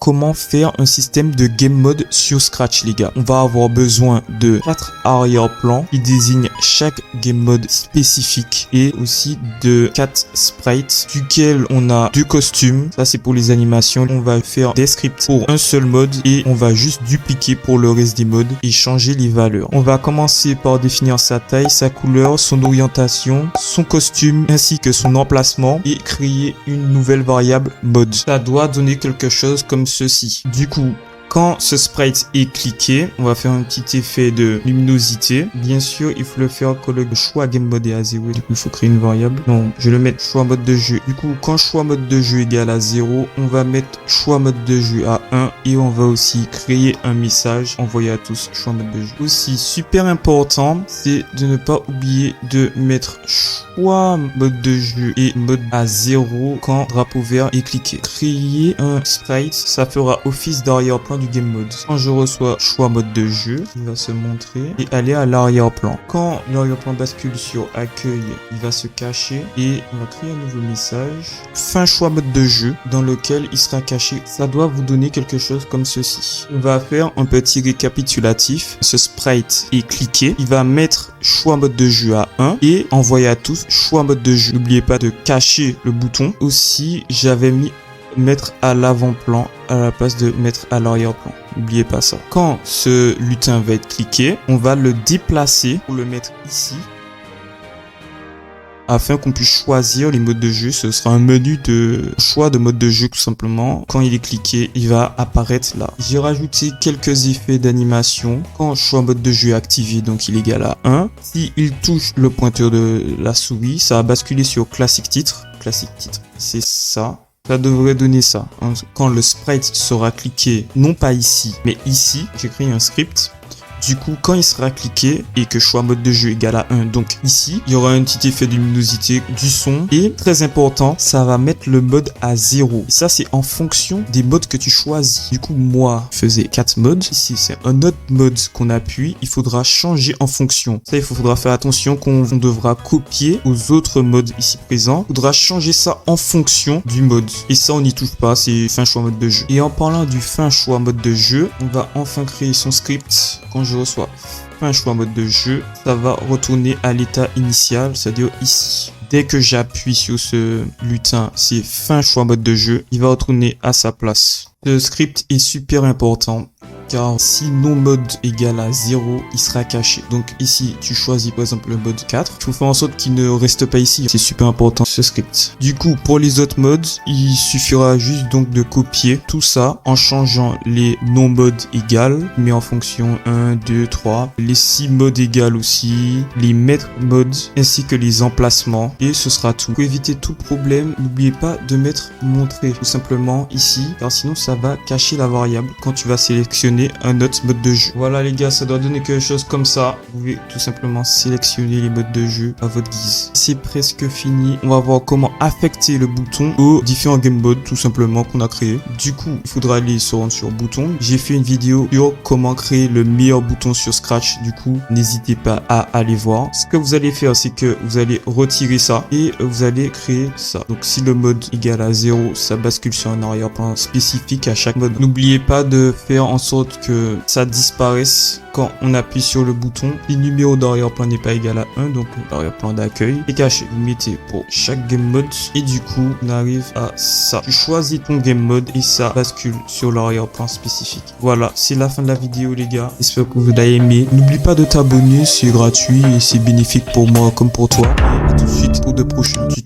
comment faire un système de game mode sur Scratch, les gars. On va avoir besoin de 4 arrière-plans qui désignent chaque game mode spécifique et aussi de 4 sprites duquel on a 2 costumes. Ça, c'est pour les animations. On va faire des scripts pour un seul mode et on va juste dupliquer pour le reste des modes et changer les valeurs. On va commencer par définir sa taille, sa couleur, son orientation, son costume ainsi que son emplacement et créer une nouvelle variable mode. Ça doit donner quelque chose comme ceci. Du coup, quand ce sprite est cliqué, on va faire un petit effet de luminosité. Bien sûr, il faut le faire quand le choix game mode est à 0. Du coup, il faut créer une variable. Donc, je vais le mettre choix mode de jeu. Du coup, quand choix mode de jeu égale à 0, on va mettre choix mode de jeu à 1 et on va aussi créer un message envoyé à tous choix mode de jeu. Aussi, super important, c'est de ne pas oublier de mettre choix mode de jeu et mode à 0 quand drapeau vert est cliqué. Créer un sprite, ça fera office d'arrière-plan du game mode. Quand je reçois choix mode de jeu, il va se montrer et aller à l'arrière-plan. Quand l'arrière-plan bascule sur accueil, il va se cacher et on va créer un nouveau message. Fin choix mode de jeu dans lequel il sera caché. Ça doit vous donner quelque chose comme ceci. On va faire un petit récapitulatif. Ce sprite est cliqué. Il va mettre choix mode de jeu à 1 et envoyer à tous choix mode de jeu. N'oubliez pas de cacher le bouton. Aussi, j'avais mis mettre à l'avant-plan à la place de mettre à l'arrière-plan. N'oubliez pas ça. Quand ce lutin va être cliqué, on va le déplacer pour le mettre ici afin qu'on puisse choisir les modes de jeu. Ce sera un menu de choix de mode de jeu tout simplement. Quand il est cliqué, il va apparaître là. J'ai rajouté quelques effets d'animation. Quand choix mode de jeu est activé, donc il est égal à 1. Si il touche le pointeur de la souris, ça va basculer sur classique titre. Classique titre, c'est ça. Ça devrait donner ça. Quand le sprite sera cliqué, non pas ici, mais ici, j'ai créé un script. Du coup, quand il sera cliqué et que choix mode de jeu égale à 1, donc ici, il y aura un petit effet de luminosité du son. Et très important, ça va mettre le mode à 0. Et ça, c'est en fonction des modes que tu choisis. Du coup, moi, je faisais 4 modes. Ici, c'est un autre mode qu'on appuie. Il faudra changer en fonction. Ça, il faudra faire attention qu'on devra copier aux autres modes ici présents. Il faudra changer ça en fonction du mode. Et ça, on n'y touche pas. C'est fin choix mode de jeu. Et en parlant du fin choix mode de jeu, on va enfin créer son script. Quand je reçois un choix mode de jeu, ça va retourner à l'état initial, c'est-à-dire ici. Dès que j'appuie sur ce lutin, c'est fin choix mode de jeu, il va retourner à sa place. Ce script est super important car si non mode égale à 0, il sera caché. Donc ici, tu choisis par exemple le mode 4. Il faut faire en sorte qu'il ne reste pas ici. C'est super important ce script. Du coup, pour les autres modes, il suffira juste donc de copier tout ça en changeant les non modes égales, mais en fonction 1, 2, 3. Les 6 modes égales aussi, les maîtres modes ainsi que les emplacements. Et ce sera tout. Pour éviter tout problème, n'oubliez pas de mettre montrer tout simplement ici, car sinon ça va cacher la variable quand tu vas sélectionner un autre mode de jeu. Voilà les gars, ça doit donner quelque chose comme ça. Vous pouvez tout simplement sélectionner les modes de jeu à votre guise. C'est presque fini. On va voir comment affecter le bouton aux différents game modes tout simplement qu'on a créé. Du coup, il faudra aller se rendre sur bouton. J'ai fait une vidéo sur comment créer le meilleur bouton sur Scratch. Du coup, n'hésitez pas à aller voir. Ce que vous allez faire, c'est que vous allez retirer ça et vous allez créer ça. Donc si le mode égale à 0, ça bascule sur un arrière-plan spécifique à chaque mode. N'oubliez pas de faire en sorte que ça disparaisse quand on appuie sur le bouton. Si le numéro d'arrière-plan n'est pas égal à 1, donc l'arrière-plan d'accueil est caché. Vous mettez pour chaque game mode et du coup on arrive à ça. Tu choisis ton game mode et ça bascule sur l'arrière-plan spécifique. Voilà, c'est la fin de la vidéo les gars. J'espère que vous l'avez aimé. N'oublie pas de t'abonner, c'est gratuit et c'est bénéfique pour moi comme pour toi. Et à tout de suite pour de prochains tutos.